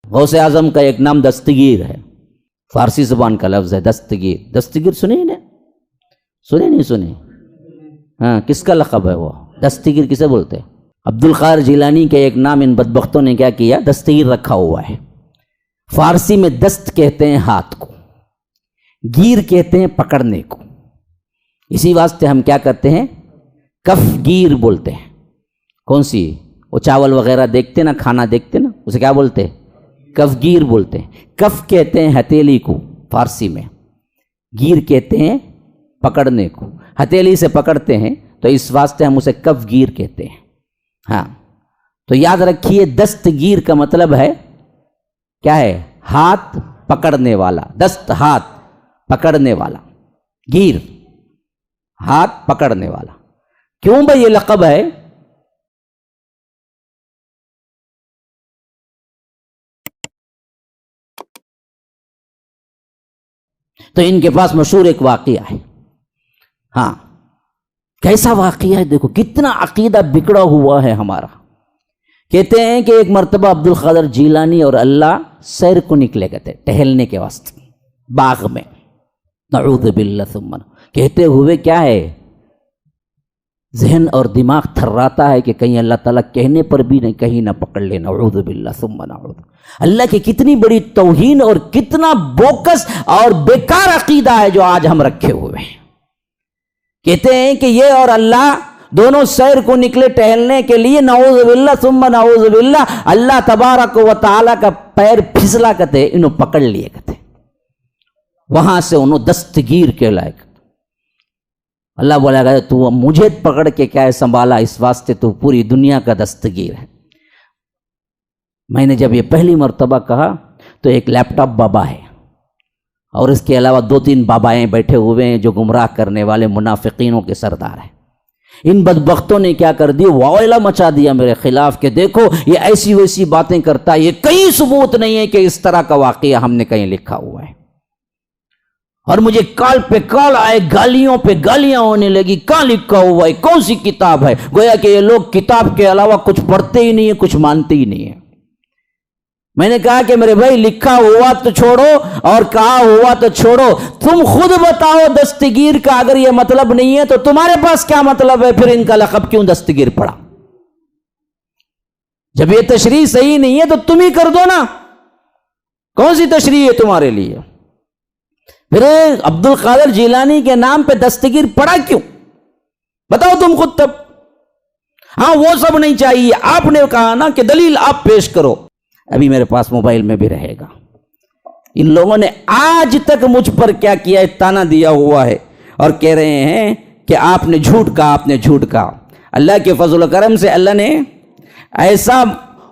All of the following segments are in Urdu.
غوث اعظم کا ایک نام دستگیر ہے، فارسی زبان کا لفظ ہے دستگیر۔ دستگیر سنے نا؟ سنے نہیں سنے؟ ہاں، کس کا لقب ہے وہ؟ دستگیر کسے بولتے ہیں؟ عبد القادر جیلانی کے ایک نام ان بدبختوں نے کیا کیا؟ دستگیر رکھا ہوا ہے۔ فارسی میں دست کہتے ہیں ہاتھ کو، گیر کہتے ہیں پکڑنے کو، اسی واسطے ہم کیا کرتے ہیں؟ کف گیر بولتے ہیں۔ کون سی؟ وہ چاول وغیرہ دیکھتے نا، کھانا دیکھتے نا، اسے کیا بولتے ہیں؟ کف گیر بولتے ہیں۔ کف کہتے ہیں ہتھیلی کو فارسی میں، گیر کہتے ہیں پکڑنے کو، ہتھیلی سے پکڑتے ہیں تو اس واسطے ہم اسے کف گیر کہتے ہیں۔ ہاں، تو یاد رکھیے دستگیر کا مطلب ہے کیا ہے؟ ہاتھ پکڑنے والا۔ دست ہاتھ پکڑنے والا، گیر ہاتھ پکڑنے والا۔ کیوں بھائی یہ لقب ہے؟ تو ان کے پاس مشہور ایک واقعہ ہے۔ ہاں، کیسا واقعہ ہے؟ دیکھو کتنا عقیدہ بگڑا ہوا ہے ہمارا۔ کہتے ہیں کہ ایک مرتبہ عبد القادر جیلانی اور اللہ سیر کو نکلے گئے تھے، ٹہلنے کے واسطے باغ میں، نعوذ باللہ ثم کہتے ہوئے کیا ہے، ذہن اور دماغ تھراتا ہے کہ کہیں اللہ تعالیٰ کہنے پر بھی نہیں کہیں نہ پکڑ لے، نعوذ باللہ ثم نعوذ۔ اللہ کی کتنی بڑی توہین اور کتنا بوکس اور بیکار عقیدہ ہے جو آج ہم رکھے ہوئے ہیں۔ کہتے ہیں کہ یہ اور اللہ دونوں سیر کو نکلے ٹہلنے کے لیے، نعوذ باللہ ثم نعوذ باللہ، اللہ تبارک و تعالیٰ کا پیر پھسلا کرتے انہوں پکڑ لیے کرتے، وہاں سے انہوں دستگیر کے لائق۔ اللہ بولا گیا تو مجھے پکڑ کے کیا ہے سنبھالا، اس واسطے تو پوری دنیا کا دستگیر ہے۔ میں نے جب یہ پہلی مرتبہ کہا تو ایک لیپ ٹاپ بابا ہے اور اس کے علاوہ 2-3 بابائیں بیٹھے ہوئے ہیں جو گمراہ کرنے والے منافقینوں کے سردار ہیں۔ ان بدبختوں نے کیا کر دی؟ واویلا مچا دیا میرے خلاف کہ دیکھو یہ ایسی ویسی باتیں کرتا ہے، یہ کہیں ثبوت نہیں ہے کہ اس طرح کا واقعہ ہم نے کہیں لکھا ہوا ہے۔ اور مجھے کال پہ کال آئے، گالیوں پہ گالیاں ہونے لگی، کہاں لکھا ہوا ہے، کون سی کتاب ہے؟ گویا کہ یہ لوگ کتاب کے علاوہ کچھ پڑھتے ہی نہیں ہیں، کچھ مانتے ہی نہیں ہیں۔ میں نے کہا کہ میرے بھائی لکھا ہوا تو چھوڑو اور کہا ہوا تو چھوڑو، تم خود بتاؤ دستگیر کا اگر یہ مطلب نہیں ہے تو تمہارے پاس کیا مطلب ہے؟ پھر ان کا لقب کیوں دستگیر پڑا؟ جب یہ تشریح صحیح نہیں ہے تو تم ہی کر دو نا، کون سی تشریح ہے تمہارے لیے؟ پھر عبد القادر جیلانی کے نام پہ دستگیر پڑا کیوں؟ بتاؤ تم خود تب۔ ہاں وہ سب نہیں چاہیے، آپ نے کہا نا کہ دلیل آپ پیش کرو، ابھی میرے پاس موبائل میں بھی رہے گا۔ ان لوگوں نے آج تک مجھ پر کیا کیا ہے؟ تانا دیا ہوا ہے اور کہہ رہے ہیں کہ آپ نے جھوٹ کہا، آپ نے جھوٹ کہا۔ اللہ کے فضل و کرم سے اللہ نے ایسا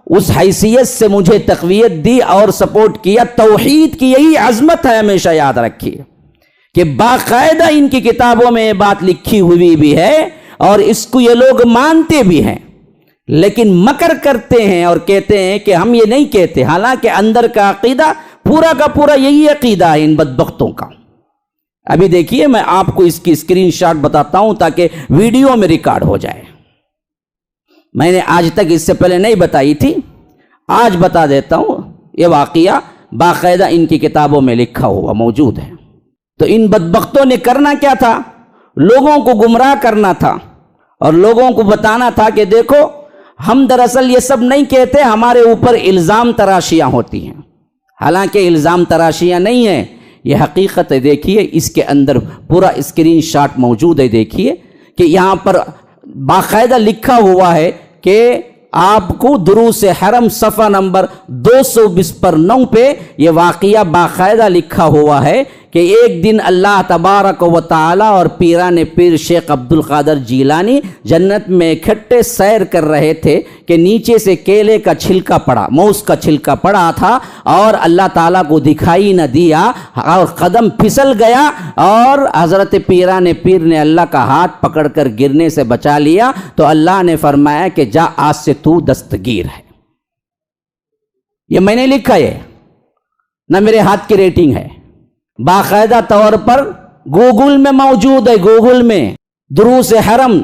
اس حیثیت سے مجھے تقویت دی اور سپورٹ کیا۔ توحید کی یہی عظمت ہے، ہمیشہ یاد رکھیے کہ باقاعدہ ان کی کتابوں میں یہ بات لکھی ہوئی بھی ہے اور اس کو یہ لوگ مانتے بھی ہیں، لیکن مکر کرتے ہیں اور کہتے ہیں کہ ہم یہ نہیں کہتے، حالانکہ اندر کا عقیدہ پورا کا پورا یہی عقیدہ ہے ان بدبختوں کا۔ ابھی دیکھیے میں آپ کو اس کی اسکرین شاٹ بتاتا ہوں تاکہ ویڈیو میں ریکارڈ ہو جائے۔ میں نے آج تک اس سے پہلے نہیں بتائی تھی، آج بتا دیتا ہوں۔ یہ واقعہ باقاعدہ ان کی کتابوں میں لکھا ہوا موجود ہے۔ تو ان بدبختوں نے کرنا کیا تھا؟ لوگوں کو گمراہ کرنا تھا اور لوگوں کو بتانا تھا کہ دیکھو ہم دراصل یہ سب نہیں کہتے، ہمارے اوپر الزام تراشیاں ہوتی ہیں، حالانکہ الزام تراشیاں نہیں ہیں، یہ حقیقت ہے۔ دیکھیے اس کے اندر پورا اسکرین شاٹ موجود ہے، دیکھیے کہ یہاں پر باقاعدہ لکھا ہوا ہے کہ آپ کو دروس حرم صفحہ نمبر 229 پہ یہ واقعہ باقاعدہ لکھا ہوا ہے کہ ایک دن اللہ تبارک و تعالی اور پیران پیر شیخ عبد القادر جیلانی جنت میں اکٹھے سیر کر رہے تھے کہ نیچے سے کیلے کا چھلکا پڑا، موز کا چھلکا پڑا تھا اور اللہ تعالیٰ کو دکھائی نہ دیا اور قدم پھسل گیا اور حضرت پیران پیر نے اللہ کا ہاتھ پکڑ کر گرنے سے بچا لیا۔ تو اللہ نے فرمایا کہ جا آج سے تو دستگیر ہے۔ یہ میں نے لکھا ہے نہ میرے ہاتھ کی ریٹنگ ہے، باقاعدہ طور پر گوگل میں موجود ہے، گوگل میں دروس حرم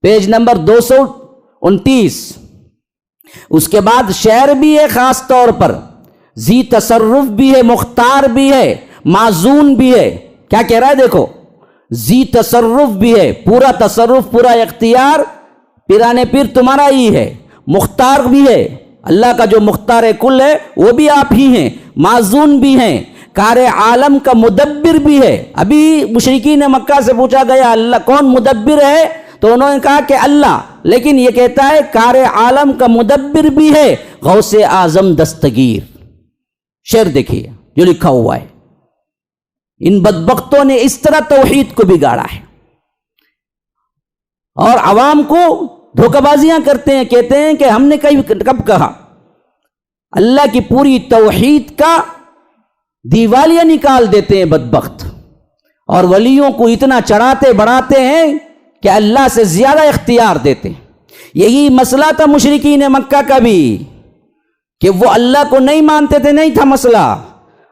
پیج نمبر 229 اس کے بعد شعر بھی ہے خاص طور پر، ذی تصرف بھی ہے، مختار بھی ہے، معزون بھی ہے۔ کیا کہہ رہا ہے دیکھو، ذی تصرف بھی ہے، پورا تصرف، پورا اختیار پیران پیر تمہارا ہی ہے، مختار بھی ہے، اللہ کا جو مختار کل ہے وہ بھی آپ ہی ہیں، معزون بھی ہیں، کار عالم کا مدبر بھی ہے۔ ابھی مشرکین مکہ سے پوچھا گیا اللہ کون مدبر ہے، تو انہوں نے کہا کہ اللہ، لیکن یہ کہتا ہے کار عالم کا مدبر بھی ہے، غوث اعظم دستگیر۔ شعر دیکھیے جو لکھا ہوا ہے، ان بدبختوں نے اس طرح توحید کو بگاڑا ہے اور عوام کو دھوکہ بازیاں کرتے ہیں، کہتے ہیں کہ ہم نے کب کہا۔ اللہ کی پوری توحید کا دیوالیہ نکال دیتے ہیں بدبخت، اور ولیوں کو اتنا چڑھاتے بڑھاتے ہیں کہ اللہ سے زیادہ اختیار دیتے ہیں۔ یہی مسئلہ تھا مشرکین مکہ کا بھی، کہ وہ اللہ کو نہیں مانتے تھے، نہیں تھا مسئلہ،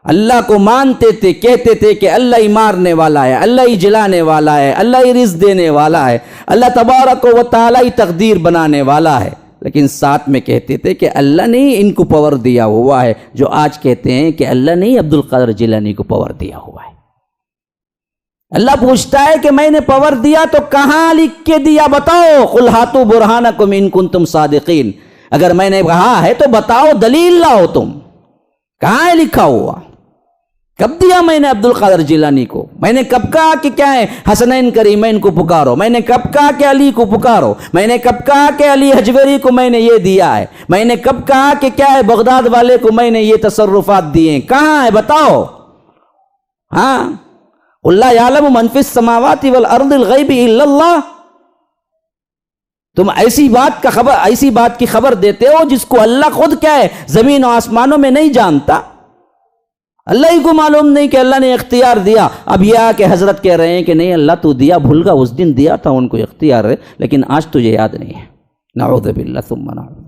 اللہ کو مانتے تھے، کہتے تھے کہ اللہ ہی مارنے والا ہے، اللہ ہی جلانے والا ہے، اللہ ہی رزق دینے والا ہے، اللہ تبارک و تعالی ہی تقدیر بنانے والا ہے، لیکن ساتھ میں کہتے تھے کہ اللہ نے ہی ان کو پاور دیا ہوا ہے، جو آج کہتے ہیں کہ اللہ نے ہی عبد القادر جیلانی کو پاور دیا ہوا ہے۔ اللہ پوچھتا ہے کہ میں نے پاور دیا تو کہاں لکھ کے دیا، بتاؤ، قل ہاتوا برہانکم ان کنتم صادقین، اگر میں نے کہا ہے تو بتاؤ، دلیل لاؤ، تم کہاں ہے لکھا ہوا، کب دیا میں نے عبد القادر جیلانی کو، میں نے کب کہا کہ کیا ہے حسنین کریمین کو پکارو، میں نے کب کہا کہ علی کو پکارو، میں نے کب کہا کہ علی حجویری کو میں نے یہ دیا ہے، میں نے کب کہا کہ کیا ہے بغداد والے کو میں نے یہ تصرفات دیے ہیں، کہاں ہے بتاؤ؟ ہاں، اللہ یعلم من فی السماوات والارض الغیب الا اللہ، تم ایسی بات کی خبر دیتے ہو جس کو اللہ خود کیا ہے زمین و آسمانوں میں نہیں جانتا، اللہ ہی کو معلوم نہیں کہ اللہ نے اختیار دیا۔ اب یہ کہ حضرت کہہ رہے ہیں کہ نہیں اللہ تو دیا، بھول گا، اس دن دیا تھا ان کو اختیار ہے، لیکن آج تجھے یاد نہیں ہے۔ نعوذ باللہ ثم نعوذ۔